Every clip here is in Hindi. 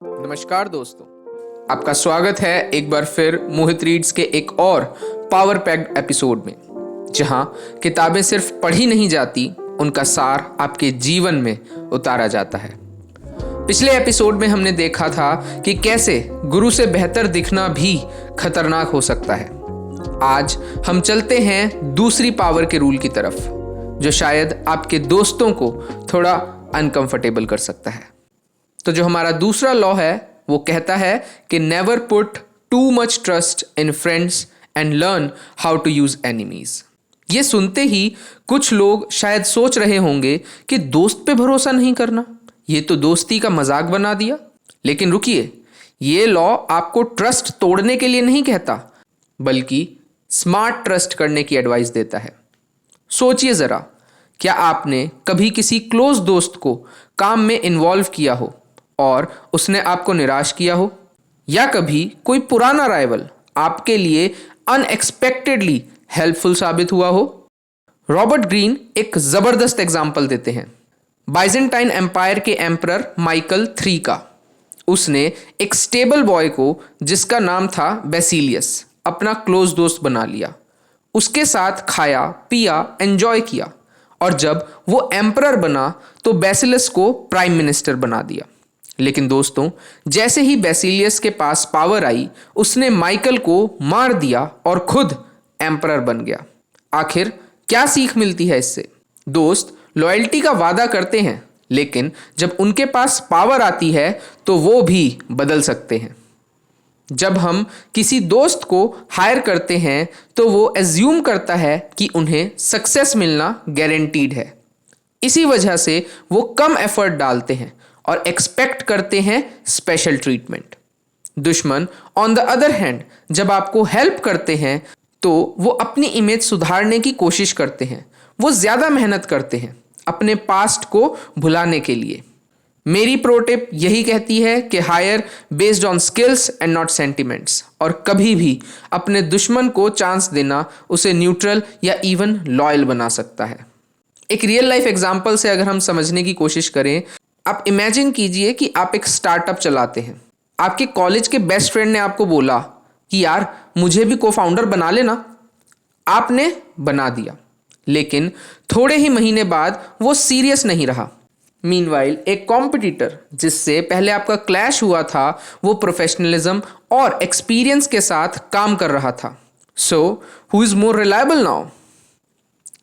नमस्कार दोस्तों, आपका स्वागत है एक बार फिर मोहित रीड्स के एक और पावर पैक्ड एपिसोड में, जहां किताबें सिर्फ पढ़ी नहीं जाती, उनका सार आपके जीवन में उतारा जाता है। पिछले एपिसोड में हमने देखा था कि कैसे गुरु से बेहतर दिखना भी खतरनाक हो सकता है। आज हम चलते हैं दूसरी पावर के रूल की तरफ, जो शायद आपके दोस्तों को थोड़ा अनकंफर्टेबल कर सकता है। तो जो हमारा दूसरा लॉ है वो कहता है कि never put too much trust in friends and learn how to use enemies. ये सुनते ही कुछ लोग शायद सोच रहे होंगे कि दोस्त पे भरोसा नहीं करना, ये तो दोस्ती का मजाक बना दिया। लेकिन रुकिए, ये लॉ आपको ट्रस्ट तोड़ने के लिए नहीं कहता, बल्कि स्मार्ट ट्रस्ट करने की एडवाइस देता है। सोचिए जरा, क्या आपने कभी किसी क्लोज दोस्त को काम में इन्वॉल्व किया हो और उसने आपको निराश किया हो, या कभी कोई पुराना राइवल आपके लिए अनएक्सपेक्टेडली हेल्पफुल साबित हुआ हो? रॉबर्ट ग्रीन एक जबरदस्त एग्जाम्पल देते हैं बाइजेंटाइन एम्पायर के एम्परर माइकल III का। उसने एक स्टेबल बॉय को, जिसका नाम था बेसिलियस, अपना क्लोज दोस्त बना लिया। उसके साथ खाया पिया, एंजॉय किया, और जब वो एम्परर बना तो बेसिलियस को प्राइम मिनिस्टर बना दिया। लेकिन दोस्तों, जैसे ही बेसिलियस के पास पावर आई, उसने माइकल को मार दिया और खुद एम्परर बन गया। आखिर क्या सीख मिलती है इससे? दोस्त लॉयल्टी का वादा करते हैं, लेकिन जब उनके पास पावर आती है तो वो भी बदल सकते हैं। जब हम किसी दोस्त को हायर करते हैं तो वो एज्यूम करता है कि उन्हें सक्सेस मिलना गारंटीड है। इसी वजह से वो कम एफर्ट डालते हैं और एक्सपेक्ट करते हैं स्पेशल ट्रीटमेंट। दुश्मन ऑन द अदर हैंड जब आपको हेल्प करते हैं तो वो अपनी इमेज सुधारने की कोशिश करते हैं, वो ज़्यादा मेहनत करते हैं अपने पास्ट को भुलाने के लिए। मेरी प्रो टिप यही कहती है कि hire based on skills and not sentiments, और कभी भी अपने दुश्मन को चांस देना उसे न्यूट्रल या इवन लॉयल बना सकता है। एक रियल लाइफ एग्जाम्पल से अगर हम समझने की कोशिश करें, आप इमेजिन कीजिए कि आप एक स्टार्टअप चलाते हैं। आपके कॉलेज के बेस्ट फ्रेंड ने आपको बोला कि यार मुझे भी को फाउंडर बना लेना। आपने बना दिया, लेकिन थोड़े ही महीने बाद वो सीरियस नहीं रहा। मीनवाइल एक कॉम्पिटिटर जिससे पहले आपका क्लैश हुआ था, वो प्रोफेशनलिज्म और एक्सपीरियंस के साथ काम कर रहा था। So who is more reliable now?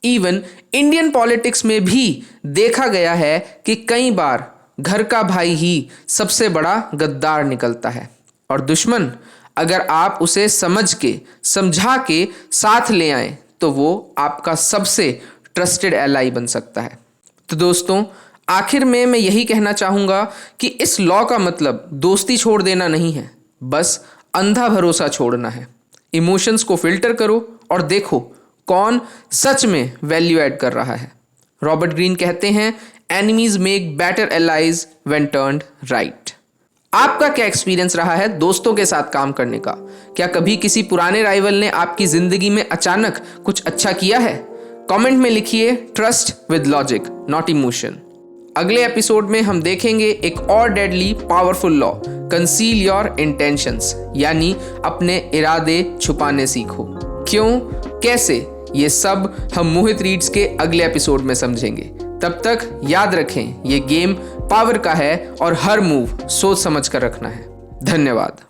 Even Indian politics में भी देखा गया है कि कई बार घर का भाई ही सबसे बड़ा गद्दार निकलता है, और दुश्मन अगर आप उसे समझ के समझा के साथ ले आए तो वो आपका सबसे ट्रस्टेड एलाई बन सकता है। तो दोस्तों, आखिर में मैं यही कहना चाहूँगा कि इस लॉ का मतलब दोस्ती छोड़ देना नहीं है, बस अंधा भरोसा छोड़ना है। इमोशंस को फिल्टर करो और देखो कौन सच में वैल्यू ऐड कर रहा है। रॉबर्ट ग्रीन कहते हैं, enemies make better allies when turned right. आपका क्या एक्सपीरियंस रहा है दोस्तों के साथ काम करने का? क्या कभी किसी पुराने राइवल ने आपकी जिंदगी में अचानक कुछ अच्छा किया है? कमेंट में लिखिए, trust with logic not emotion. अगले एपिसोड में हम देखेंगे एक और deadly powerful law, conceal your intentions, यानी अपने इरादे छुपाने सीखो। क्यों, कैसे, ये सब हम मोहित रीड्स के अगले एपिसोड में समझेंगे। तब तक याद रखें, ये गेम पावर का है और हर मूव सोच समझ कर रखना है। धन्यवाद।